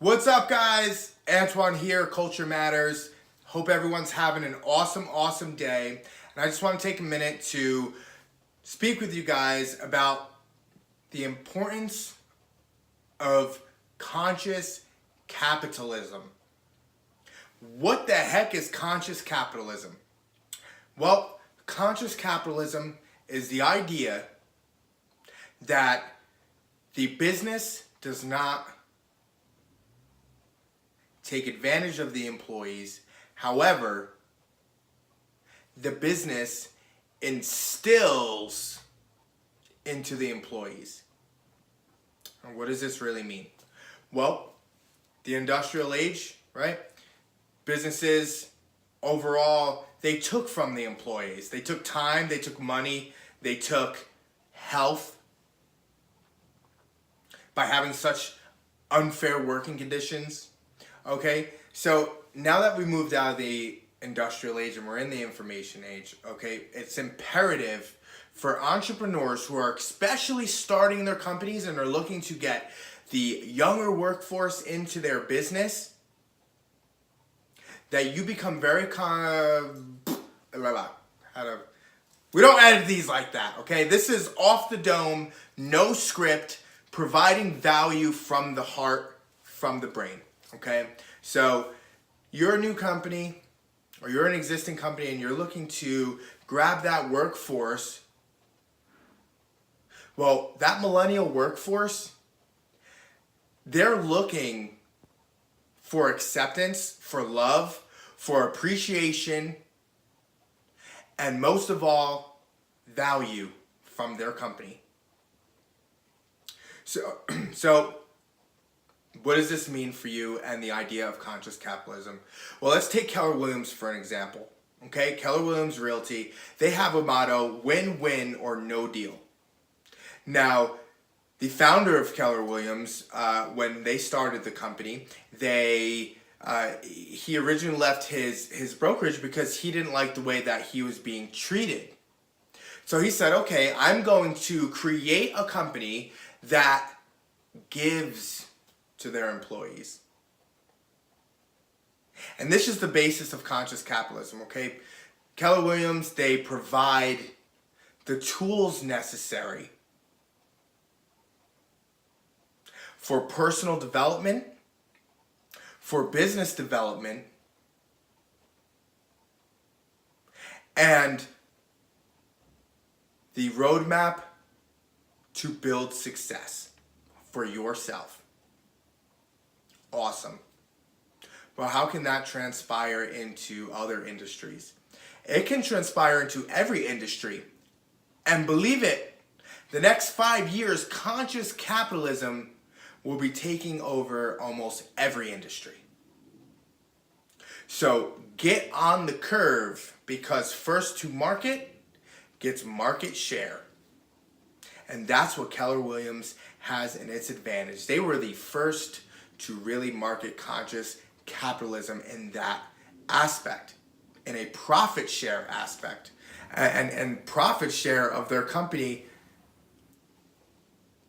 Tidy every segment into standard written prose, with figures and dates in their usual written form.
What's up, guys? Antoine here, Culture Matters. Hope everyone's having an awesome day. And I just want to take a minute to speak with you guys about the importance of conscious capitalism. What the heck is conscious capitalism? Well, conscious capitalism is the idea that the business does not take advantage of the employees. However, the business instills into the employees. And what does this really mean? Well, the industrial age, right? Businesses overall, they took from the employees. They took time, they took money, they took health by having such unfair working conditions. Okay, so now that we moved out of the industrial age and we're in the information age, okay, it's imperative for entrepreneurs who are especially starting their companies and are looking to get the younger workforce into their business that you become very we don't edit these like that, okay? This is off the dome, no script, providing value from the heart, from the brain. Okay, so you're a new company or you're an existing company and you're looking to grab that workforce. Well, that millennial workforce, they're looking for acceptance, for love, for appreciation, and most of all, value from their company. So what does this mean for you and the idea of conscious capitalism? Well, let's take Keller Williams for an example. Okay, Keller Williams Realty, they have a motto, win-win or no deal. Now, the founder of Keller Williams, when they started the company, he originally left his brokerage because he didn't like the way that he was being treated. So he said, okay, I'm going to create a company that gives to their employees. And this is the basis of conscious capitalism, okay? Keller Williams, they provide the tools necessary for personal development, for business development, and the roadmap to build success for yourself. Awesome. Well, how can that transpire into other industries? It can transpire into every industry. And believe it, the next 5 years, conscious capitalism will be taking over almost every industry. So get on the curve, because first to market gets market share. And that's what Keller Williams has in its advantage. They were the first to really market conscious capitalism in that aspect, in a profit share aspect. And profit share of their company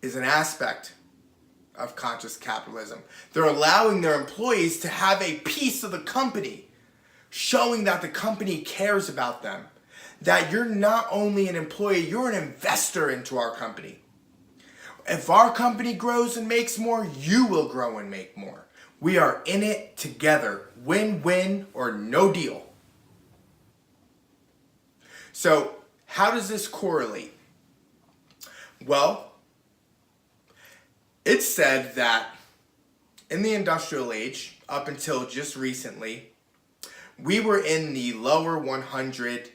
is an aspect of conscious capitalism. They're allowing their employees to have a piece of the company, showing that the company cares about them, that you're not only an employee, you're an investor into our company. If our company grows and makes more, you will grow and make more. We are in it together. Win-win or no deal. So, how does this correlate? Well, it's said that in the industrial age, up until just recently, we were in the lower 100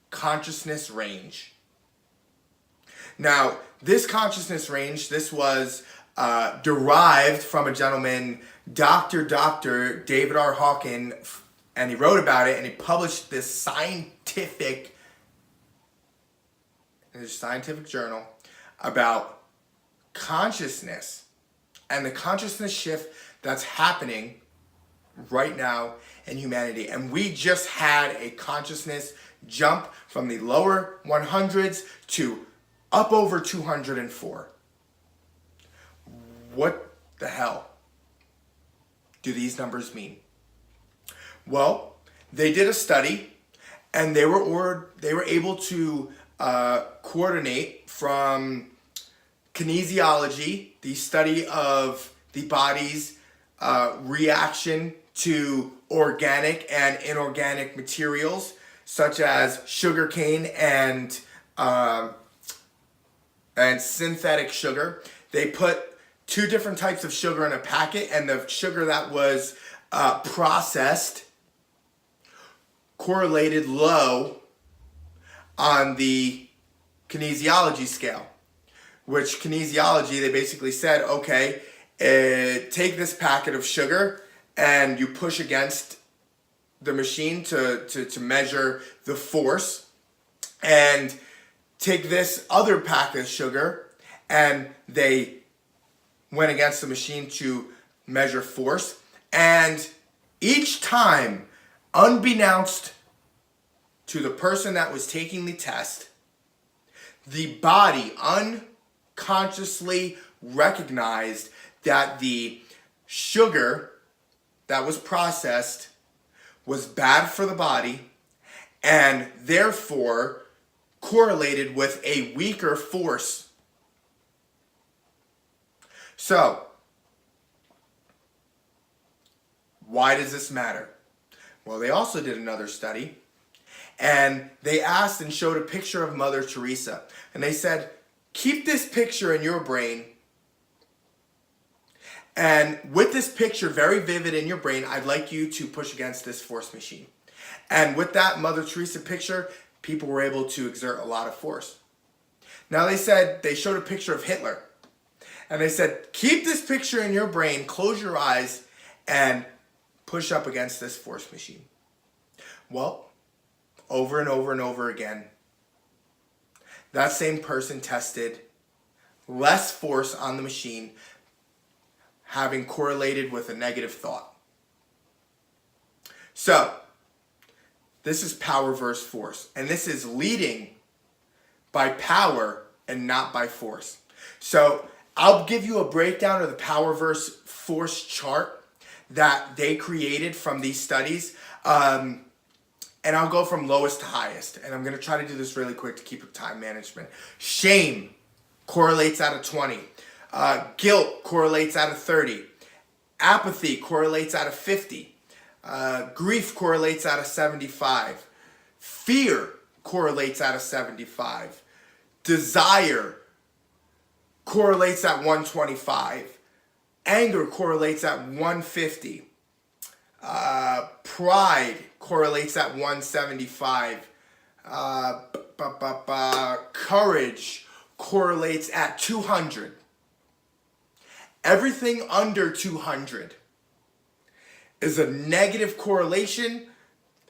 consciousness range. Now, this consciousness range, this was derived from a gentleman, Dr. David R. Hawkins, and he wrote about it and he published this scientific journal about consciousness and the consciousness shift that's happening right now in humanity. And we just had a consciousness jump from the lower 100s to up over 204. What the hell? do these numbers mean? Well, they did a study, and they were able to coordinate from kinesiology, the study of the body's reaction to organic and inorganic materials, such as sugarcane and synthetic sugar. They put two different types of sugar in a packet, and the sugar that was processed correlated low on the kinesiology scale. Which kinesiology, they basically said, okay, take this packet of sugar and you push against the machine to measure the force, and take this other packet of sugar, and they went against the machine to measure force, and each time, unbeknownst to the person that was taking the test, the body unconsciously recognized that the sugar that was processed was bad for the body, and therefore correlated with a weaker force. So, why does this matter? Well, they also did another study, and they asked and showed a picture of Mother Teresa. And they said, keep this picture in your brain, and with this picture very vivid in your brain, I'd like you to push against this force machine. And with that Mother Teresa picture, people were able to exert a lot of force. Now they showed a picture of Hitler. And they said, keep this picture in your brain, close your eyes, and push up against this force machine. Well, over and over and over again, that same person tested less force on the machine, having correlated with a negative thought. So, this is power versus force. And this is leading by power and not by force. So, I'll give you a breakdown of the power versus force chart that they created from these studies. And I'll go from lowest to highest. And I'm going to try to do this really quick to keep up time management. Shame correlates out of 20. Guilt correlates out of 30. Apathy correlates out of 50. Grief correlates out of 75. Fear correlates out of 75. Desire correlates at 125. Anger correlates at 150. Pride correlates at 175. Courage correlates at 200. Everything under 200 is a negative correlation,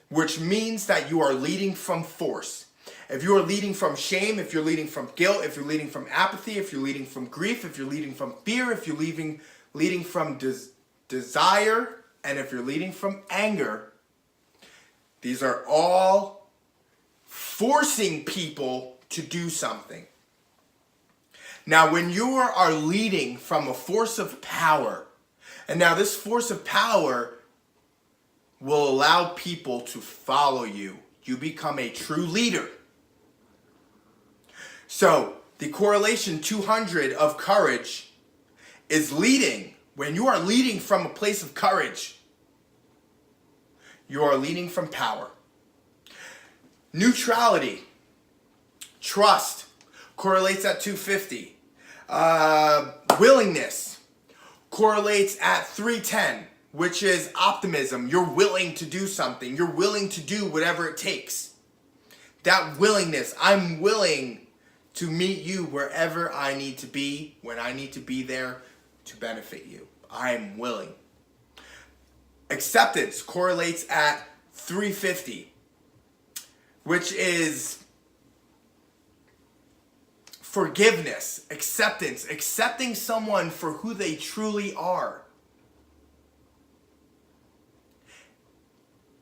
which means that you are leading from force. If you are leading from shame, if you're leading from guilt, if you're leading from apathy, if you're leading from grief, if you're leading from fear, if you're leading from desire, and if you're leading from anger, these are all forcing people to do something. Now, when you are leading from a force of power, and now this force of power will allow people to follow you. You become a true leader. So, the correlation 200 of courage is leading. When you are leading from a place of courage, you are leading from power. Neutrality, trust, correlates at 250. Willingness correlates at 310, which is optimism. You're willing to do something. You're willing to do whatever it takes. That willingness, I'm willing to meet you wherever I need to be, when I need to be there to benefit you. I'm willing. Acceptance correlates at 350, which is forgiveness, acceptance, accepting someone for who they truly are,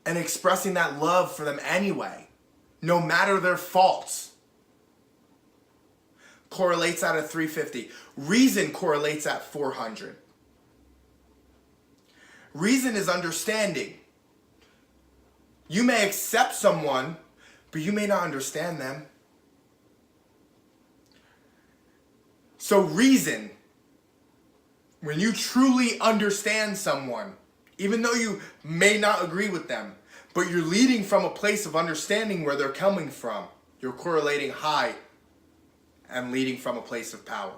and expressing that love for them anyway, no matter their faults. Correlates out of 350. Reason correlates at 400. Reason is understanding. You may accept someone, but you may not understand them. So reason, when you truly understand someone, even though you may not agree with them, but you're leading from a place of understanding where they're coming from. You're correlating high and leading from a place of power.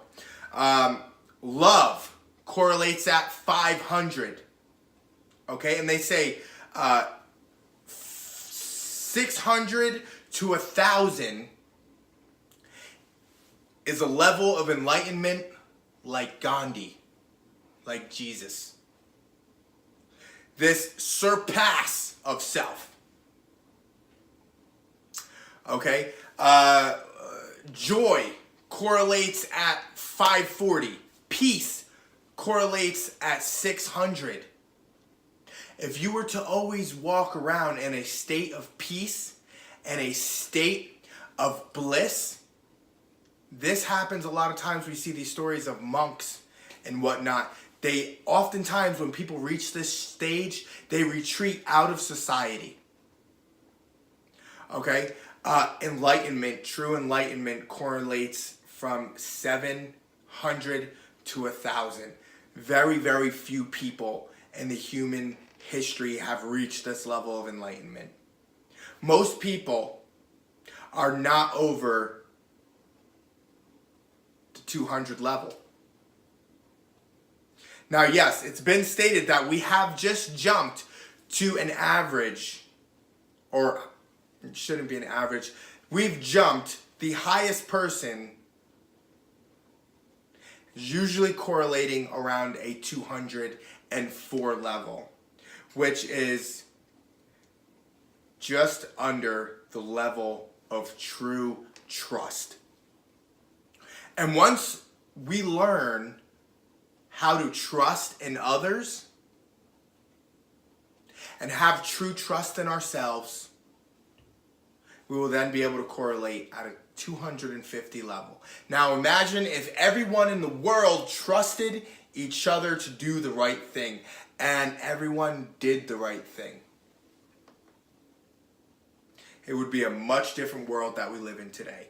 Love correlates at 500. Okay, and they say 600 to 1,000 is a level of enlightenment like Gandhi, like Jesus. This surpass of self. Okay? Joy correlates at 540. Peace correlates at 600. If you were to always walk around in a state of peace and a state of bliss, this happens a lot of times. We see these stories of monks and whatnot. They oftentimes, when people reach this stage, they retreat out of society. Okay? Enlightenment, true enlightenment correlates from 700 to 1,000. Very, very few people in the human history have reached this level of enlightenment. Most people are not over the 200 level. Now, yes, it's been stated that we have just jumped to an average, or it shouldn't be an average. We've jumped, the highest person is usually correlating around a 204 level, which is just under the level of true trust. And once we learn how to trust in others and have true trust in ourselves, we will then be able to correlate at a 250 level. Now imagine if everyone in the world trusted each other to do the right thing, and everyone did the right thing. It would be a much different world that we live in today.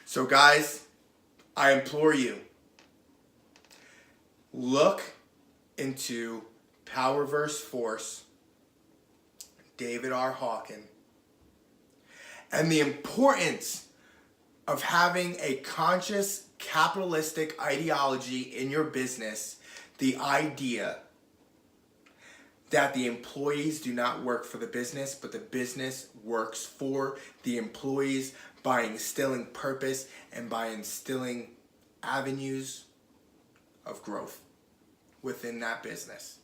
So guys, I implore you, look into Power vs. Force, David R. Hawkins, and the importance of having a conscious capitalistic ideology in your business. The idea that the employees do not work for the business, but the business works for the employees by instilling purpose and by instilling avenues of growth within that business.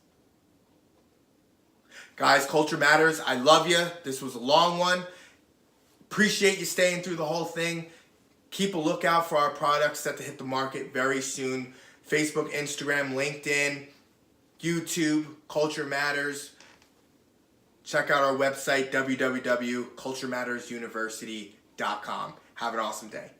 Guys, culture matters. I love you. This was a long one. Appreciate you staying through the whole thing. Keep a lookout for our products set to hit the market very soon. Facebook, Instagram, LinkedIn, YouTube, Culture Matters. Check out our website, www.culturemattersuniversity.com. Have an awesome day.